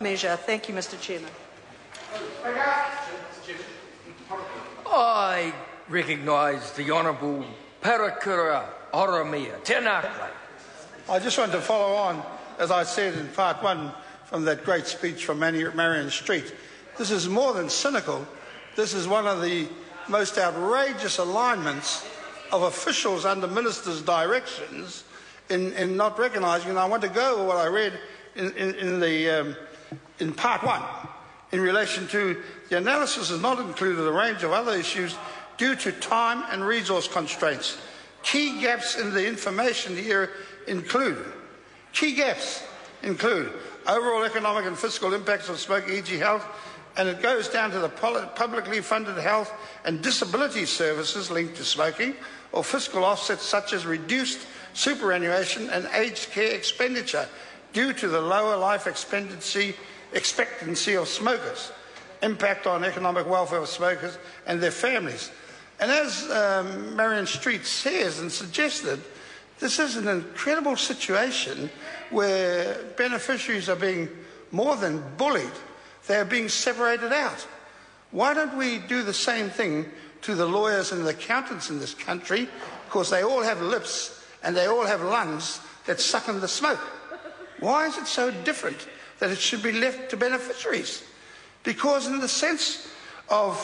Measure. Thank you, Mr. Chairman. I recognise the Honourable Parakura Oromia. Tēnā koe. I just want to follow on, as I said in part one, from that great speech from Marion Street. This is more than cynical. This is one of the most outrageous alignments of officials under ministers' directions in not recognising, and I want to go over what I read in part one, in relation to the analysis has not included a range of other issues due to time and resource constraints. Key gaps in the information here include overall economic and fiscal impacts of smoking, e.g. health, and it goes down to the publicly funded health and disability services linked to smoking, or fiscal offsets such as reduced superannuation and aged care expenditure due to the lower life expectancy of smokers, impact on economic welfare of smokers and their families. And as Marion Street says and suggested, this is an incredible situation where beneficiaries are being more than bullied. They are being separated out. Why don't we do the same thing to the lawyers and the accountants in this country? Because they all have lips and they all have lungs that suck in the smoke. Why is it so different that it should be left to beneficiaries? Because in the sense of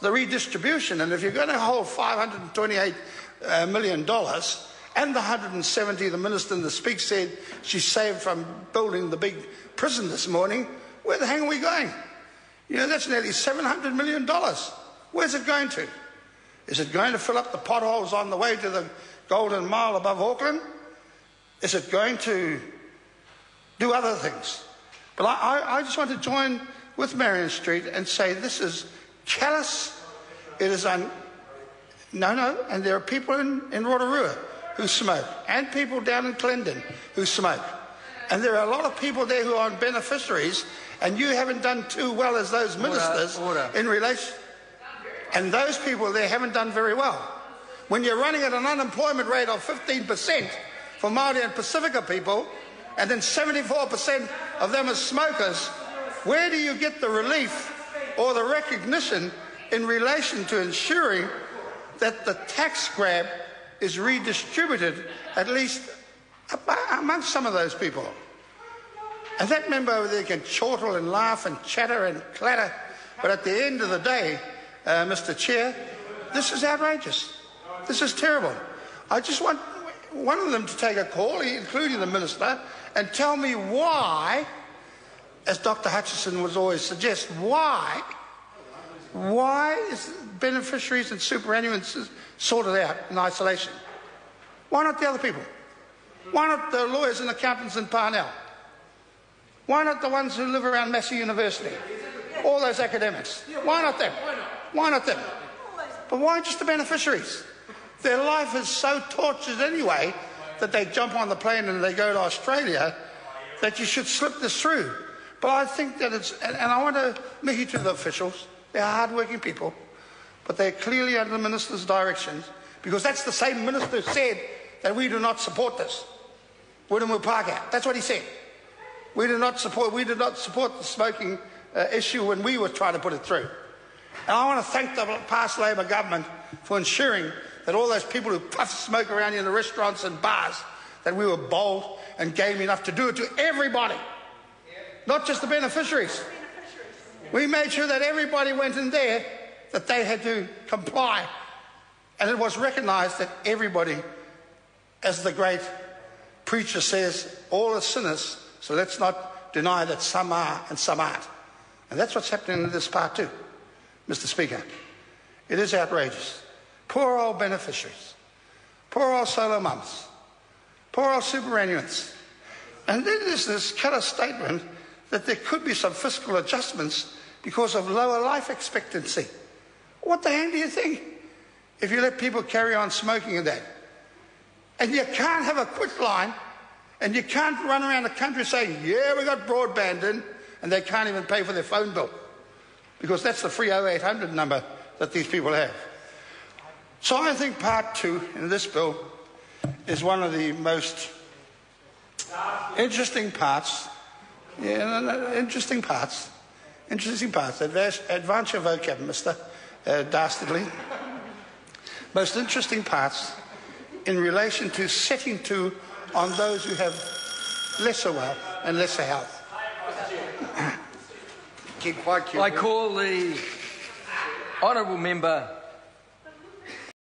the redistribution, and if you're going to hold $528 million and the 170 the minister in the speech said she saved from building the big prison this morning, where the hell are we going? You know, that's nearly $700 million. Where's it going to? Is it going to fill up the potholes on the way to the Golden Mile above Auckland? Is it going to do other things? But I just want to join with Marion Street and say this is callous. It is and there are people in Rotorua who smoke, and people down in Clendon who smoke. And there are a lot of people there who are beneficiaries, and you haven't done too well as those ministers in relation. And those people there haven't done very well. When you're running at an unemployment rate of 15% for Māori and Pacifica people, and then 74% of them are smokers, where do you get the relief or the recognition in relation to ensuring that the tax grab is redistributed, at least amongst some of those people? And that member over there can chortle and laugh and chatter and clatter, but at the end of the day, Mr. Chair, this is outrageous. This is terrible. I just want one of them to take a call, including the minister, and tell me why, as Dr. Hutchison would always suggest, why is beneficiaries and superannuants sorted out in isolation? Why not the other people? Why not the lawyers and accountants in Parnell? Why not the ones who live around Massey University? All those academics. Why not them? Why not them? But why just the beneficiaries? Their life is so tortured anyway that they jump on the plane and they go to Australia, that you should slip this through. But I think that it's, and I want to make it to the officials, they're hard-working people, but they're clearly under the minister's directions, because that's the same minister who said that we do not support this. Wiremu Pākehā, that's what he said. We did not support the smoking issue when we were trying to put it through. And I want to thank the past Labor government for ensuring that all those people who puff smoke around in the restaurants and bars, that we were bold and game enough to do it to everybody, not just the beneficiaries. We made sure that everybody went in there, that they had to comply. And it was recognised that everybody, as the great preacher says, all are sinners, so let's not deny that some are and some aren't. And that's what's happening in this part too, Mr. Speaker. It is outrageous. Poor old beneficiaries, poor old solo mums, poor old superannuants. And then there's this callous statement that there could be some fiscal adjustments because of lower life expectancy. What the hell do you think if you let people carry on smoking and that? And you can't have a quit line, and you can't run around the country saying, yeah, we got broadband in, and they can't even pay for their phone bill, because that's the free 0800 number that these people have. So I think part two in this bill is one of the most interesting parts Yeah, no, interesting parts. Interesting parts. Advance your vocab, Mr. Dastardly. Most interesting parts in relation to setting to on those who have lesser wealth and lesser health. Keep quiet, I call the honourable member